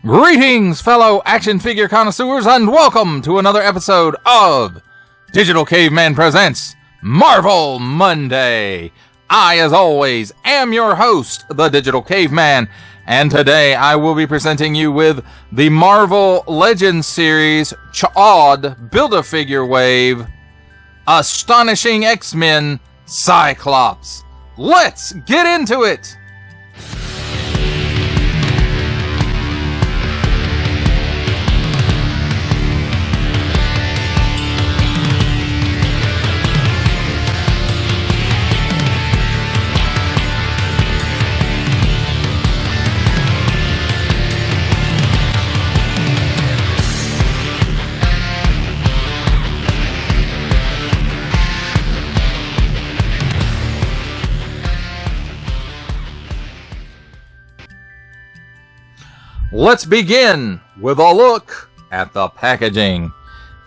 Greetings, fellow action figure connoisseurs, and welcome to another episode of Digital Caveman Presents Marvel Monday. I, as always, am your host, the Digital Caveman, and today I will be presenting you with the Marvel Legends series Ch'od Build-A-Figure Wave, Astonishing X-Men Cyclops. Let's get into it! Let's begin with a look at the packaging.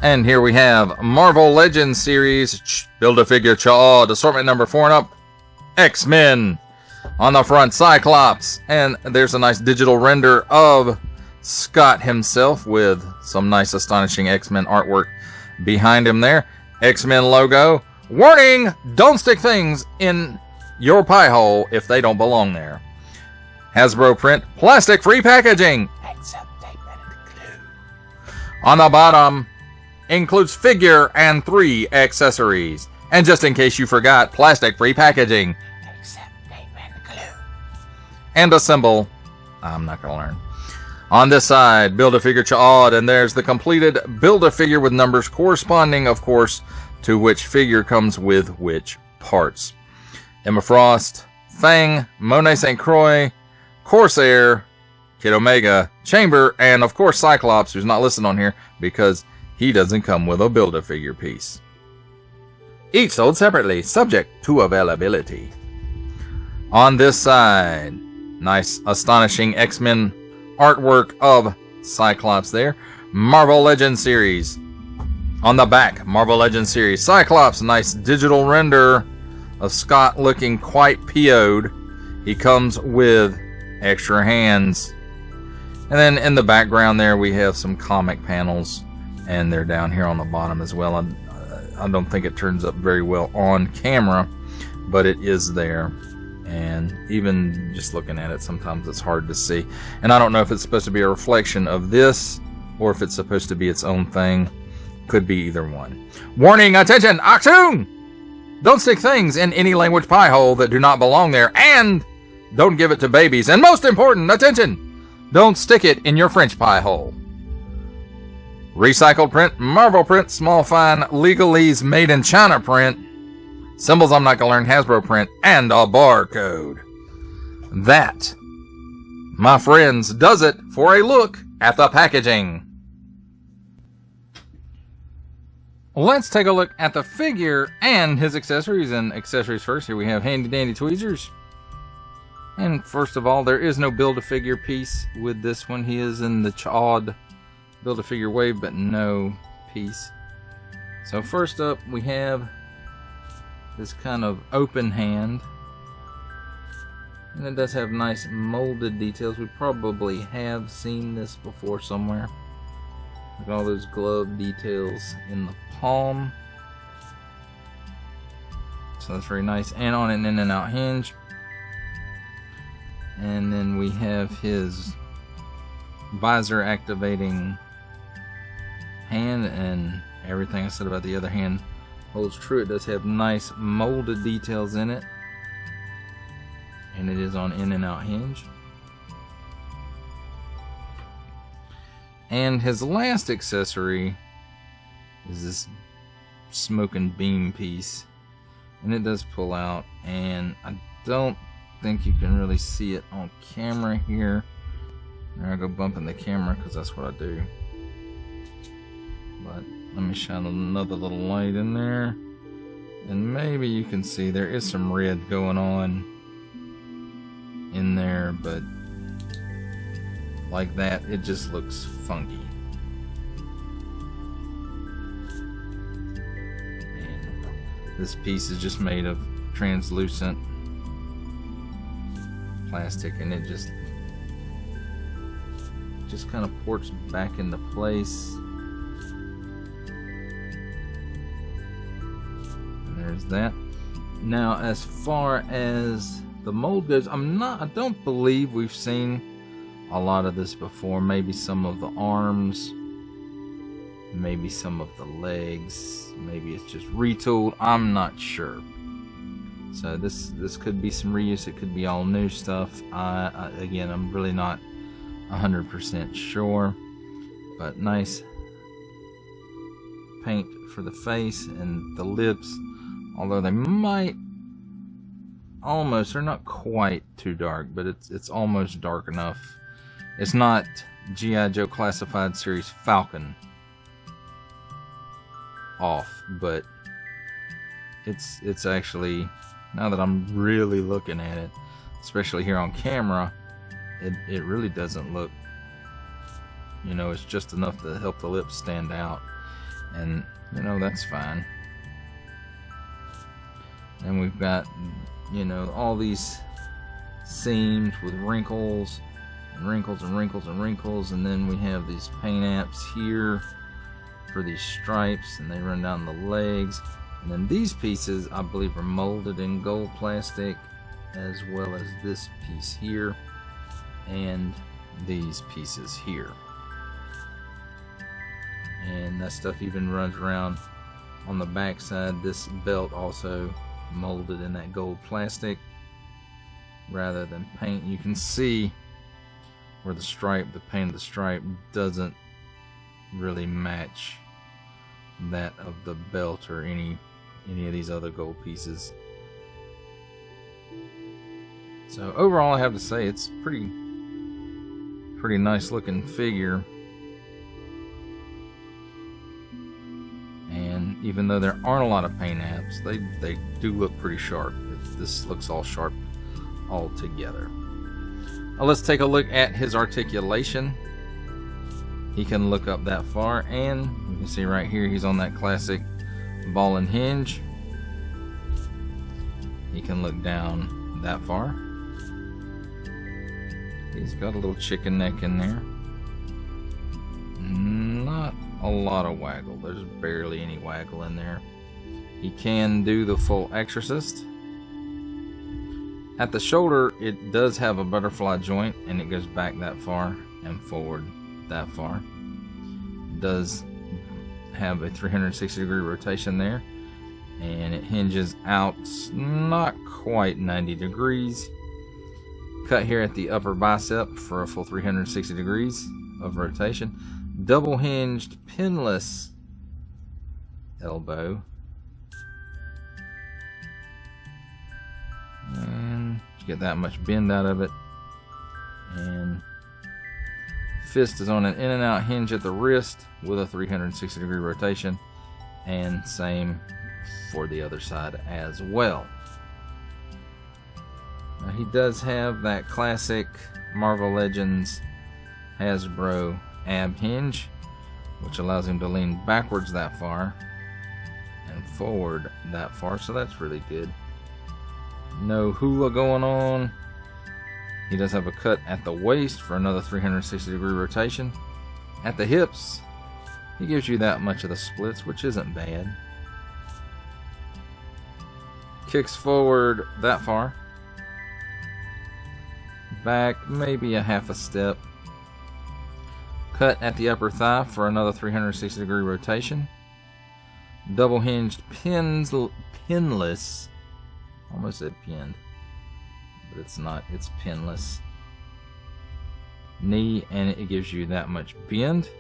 And here we have Marvel Legends series Build-A-Figure Ch'od, assortment number 4 and up, X-Men. On the front, Cyclops. And there's a nice digital render of Scott himself with some nice Astonishing X-Men artwork behind him there. X-Men logo. Warning! Don't stick things in your pie hole if they don't belong there. Hasbro print, plastic-free packaging, except tape and glue. On the bottom, includes figure and 3 accessories. And just in case you forgot, plastic-free packaging, except tape and glue. And a symbol, I'm not going to learn. On this side, Build-A-Figure Ch'od, and there's the completed Build-A-Figure with numbers corresponding, of course, to which figure comes with which parts. Emma Frost, Fang, Monet St. Croix, Corsair, Kid Omega, Chamber, and of course Cyclops, who's not listed on here because he doesn't come with a Build-A-Figure piece. Each sold separately, subject to availability. On this side, nice Astonishing X-Men artwork of Cyclops there. Marvel Legends series. On the back, Marvel Legends series. Cyclops, nice digital render of Scott looking quite PO'd. He comes with extra hands. And then in the background there we have some comic panels, and they're down here on the bottom as well. I don't think it turns up very well on camera, but it is there. And even just looking at it, sometimes it's hard to see. And I don't know if it's supposed to be a reflection of this or if it's supposed to be its own thing. Could be either one. Warning, attention, Achtung! Don't stick things in any language pie hole that do not belong there, and don't give it to babies. And most important, attention, don't stick it in your French pie hole. Recycled print, Marvel print, small fine, legalese made in China print. Symbols I'm not going to learn, Hasbro print, and a barcode. That, my friends, does it for a look at the packaging. Let's take a look at the figure and his accessories. And accessories first, here we have handy dandy tweezers. And first of all, there is no Build-A-Figure piece with this one. He is in the Ch'od Build-A-Figure Wave, but no piece. So first up, we have this kind of open hand. And it does have nice molded details. We probably have seen this before somewhere. Look at all those glove details in the palm. So that's very nice. And on an in and out hinge. And then we have his visor activating hand, and everything I said about the other hand holds true. It does have nice molded details in it, and it is on in and out hinge. And his last accessory is this smoking beam piece, and it does pull out, and I don't think you can really see it on camera here. There I go bumping the camera because that's what I do. But let me shine another little light in there, and maybe you can see there is some red going on in there, but like that, it just looks funky. And this piece is just made of translucent plastic, and it just just kind of ports back into place. And there's that. Now, as far as the mold goes, I don't believe we've seen a lot of this before. Maybe some of the arms, maybe some of the legs, maybe it's just retooled. I'm not sure. So this could be some reuse. It could be all new stuff. Again, I'm really not 100% sure. But nice paint for the face and the lips. Although they might almost, they're not quite too dark, but it's almost dark enough. It's not G.I. Joe Classified Series Falcon off, but it's actually, now that I'm really looking at it, especially here on camera, it really doesn't look, you know, it's just enough to help the lips stand out, and you know, that's fine. And we've got, you know, all these seams with wrinkles and wrinkles and wrinkles and wrinkles, and then we have these paint apps here for these stripes, and they run down the legs. And then these pieces, I believe, are molded in gold plastic, as well as this piece here and these pieces here. And that stuff even runs around on the back side. This belt also molded in that gold plastic rather than paint. You can see where the stripe, the paint of the stripe, doesn't really match that of the belt or any of these other gold pieces. So overall, I have to say it's pretty nice looking figure. And even though there aren't a lot of paint apps, they do look pretty sharp. This looks all sharp all together. Now let's take a look at his articulation. He can look up that far, and you can see right here he's on that classic ball and hinge. He can look down that far. He's got a little chicken neck in there. Not a lot of waggle. There's barely any waggle in there. He can do the full Exorcist. At the shoulder, it does have a butterfly joint, and it goes back that far and forward that far. It does have a 360-degree rotation there, and it hinges out not quite 90 degrees. Cut here at the upper bicep for a full 360 degrees of rotation. Double hinged pinless elbow, and you get that much bend out of it. And fist is on an in and out hinge at the wrist with a 360 degree rotation, and same for the other side as well. Now he does have that classic Marvel Legends Hasbro ab hinge, which allows him to lean backwards that far and forward that far, so that's really good. No hula going on. He does have a cut at the waist for another 360 degree rotation. At the hips, he gives you that much of the splits, which isn't bad. Kicks forward that far. Back maybe a half a step. Cut at the upper thigh for another 360 degree rotation. Double hinged pinless. Almost said pinned, but it's not. It's pinless knee, and it gives you that much bend.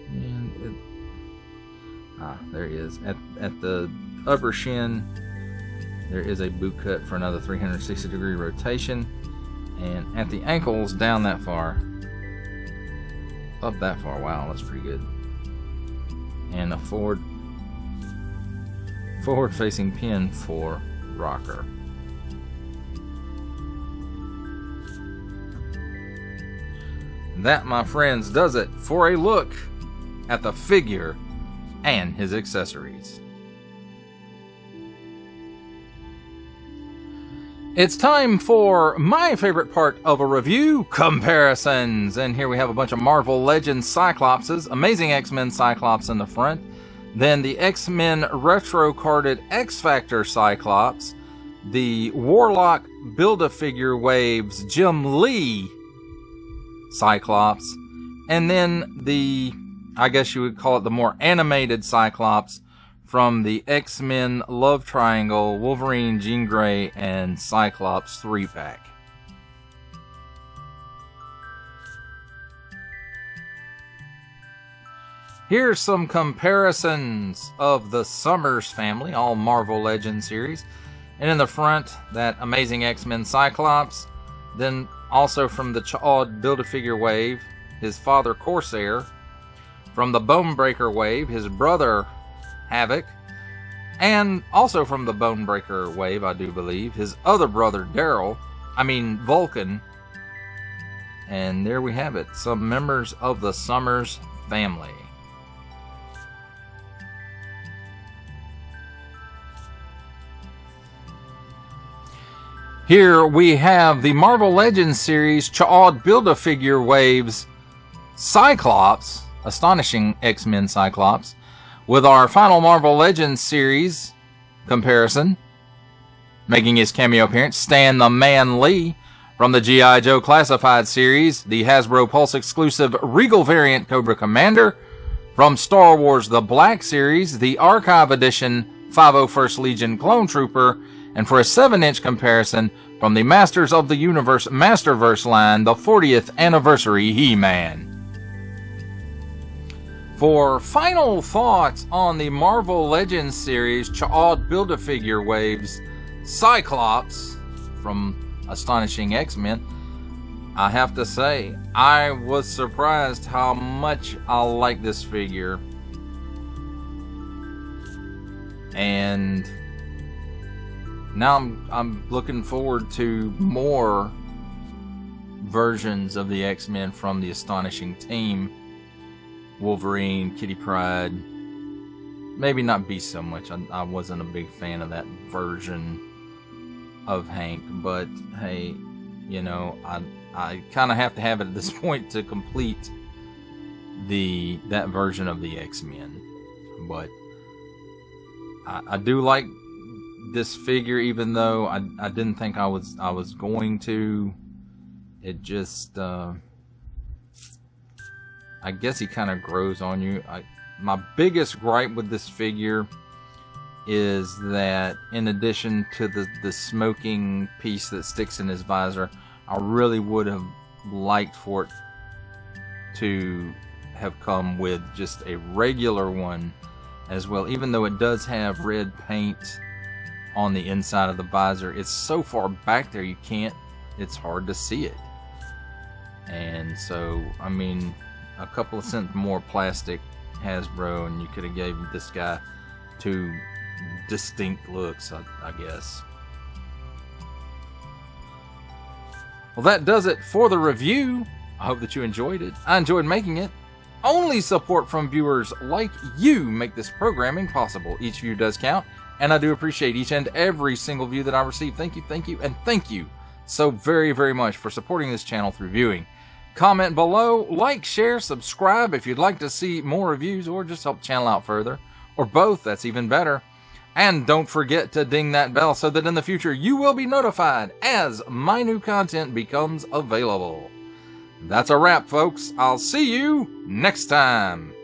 And there he is. At the upper shin, there is a boot cut for another 360 degree rotation, and at the ankles, down that far, up that far. Wow, that's pretty good. And a forward facing pin for rocker. That, my friends, does it for a look at the figure and his accessories. It's time for my favorite part of a review, comparisons. And here we have a bunch of Marvel Legends Cyclopses, Amazing X-Men Cyclops in the front, then the X-Men retro-carded X-Factor Cyclops, the Warlock Build-A-Figure Waves Jim Lee Cyclops, and then the, I guess you would call it the more animated Cyclops from the X-Men Love Triangle, Wolverine, Jean Grey, and Cyclops 3-pack. Here's some comparisons of the Summers family, all Marvel Legends series. And in the front, that Amazing X-Men Cyclops. Then also from the Cha'od Build-A-Figure wave, his father Corsair. From the Bonebreaker wave, his brother Havoc, and also from the Bonebreaker wave, I do believe, his other brother Vulcan. And there we have it, some members of the Summers family. Here we have the Marvel Legends series Cha'od Build-A-Figure waves Cyclops, Astonishing X-Men Cyclops, with our final Marvel Legends series comparison, making his cameo appearance, Stan the Man Lee from the G.I. Joe Classified series, the Hasbro Pulse exclusive Regal variant Cobra Commander, from Star Wars The Black series, the Archive Edition 501st Legion Clone Trooper, and for a 7-inch comparison from the Masters of the Universe Masterverse line, the 40th Anniversary He-Man. For final thoughts on the Marvel Legends series Cha'od Build-A-Figure waves Cyclops from Astonishing X-Men, I have to say, I was surprised how much I like this figure. And now I'm looking forward to more versions of the X-Men from the Astonishing team. Wolverine, Kitty Pryde, maybe not Beast so much. I wasn't a big fan of that version of Hank, but hey, you know, I kind of have to have it at this point to complete that version of the X-Men. But I do like this figure, even though I didn't think I was going to. It just I guess he kind of grows on you. My biggest gripe with this figure is that in addition to the smoking piece that sticks in his visor, I really would have liked for it to have come with just a regular one as well. Even though it does have red paint on the inside of the visor, it's so far back there it's hard to see it. And so, I mean, a couple of cents more plastic, Hasbro, and you could have gave this guy two distinct looks, I guess. Well, that does it for the review. I hope that you enjoyed it. I enjoyed making it. Only support from viewers like you make this programming possible. Each view does count, and I do appreciate each and every single view that I receive. Thank you, and thank you so very, very much for supporting this channel through viewing. Comment below, like, share, subscribe if you'd like to see more reviews or just help the channel out further. Or both, that's even better. And don't forget to ding that bell so that in the future you will be notified as my new content becomes available. That's a wrap, folks. I'll see you next time.